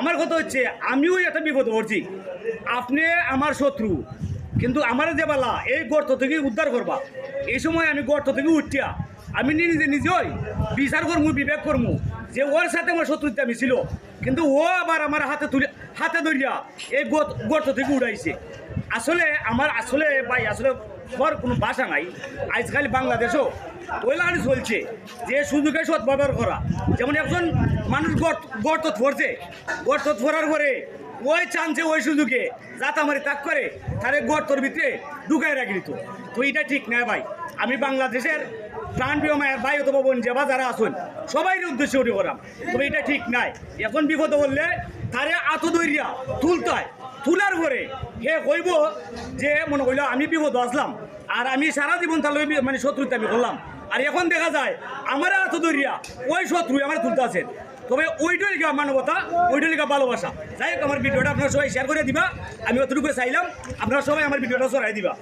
আমার কথা হচ্ছে আমিও একটা বিপদ পড়ছি, আপনি আমার শত্রু, কিন্তু আমার যে বেলা এই গর্ত থেকে উদ্ধার করবা, এই সময় আমি গর্ত থেকে উঠিয়া আমি নিজে নিজেই বিচার করবো, বিবেক করবো যে ওর সাথে আমার শত্রুতা আমি ছিল, কিন্তু ও আবার আমার হাতে ধরিয়া এই গর্ত থেকে উড়াইছে। আসলে ভাই আসলে ওর কোনো ভাষা নাই। আজকাল বাংলাদেশও ওই লাইন চলছে যে সুযোগে সদ্ব্যবহার করা। যেমন একজন মানুষ গর্ত পড়ছে, গর্ত পড়ার পরে ওই চান্সে ওই সুযোগে জাতামারি তাক করে তারে গর্তর ভিতরে ঢুকাই রাখি দিত। তো এটা ঠিক না ভাই। আমি বাংলাদেশের প্রাণপ্রিয় মায়ের ভাই অথবা বোন যেবা যারা আসুন সবাই উদ্দেশ্যে উঠে করাম, তবে এটা ঠিক নাই। এখন বিপদ বললে তারে আতো দইরিয়া তুলতে হয়, তুলার পরে হে কইব যে মনে করলো আমি বিপদ আসলাম আর আমি সারা জীবন তাহলে মানে শত্রুতা আমি করলাম, আর এখন দেখা যায় আমার আতো দইরিয়া ওই শত্রু আমার তুলতে আছেন। তবে ওইটাই লিখা মানবতা, ওইটাই লিখা ভালোবাসা। যাই হোক, আমার ভিডিওটা আপনারা সবাই শেয়ার করে দিবা, আমি অতটুকু চাইলাম, আপনারা সবাই আমার ভিডিওটা ছড়াই দিবা।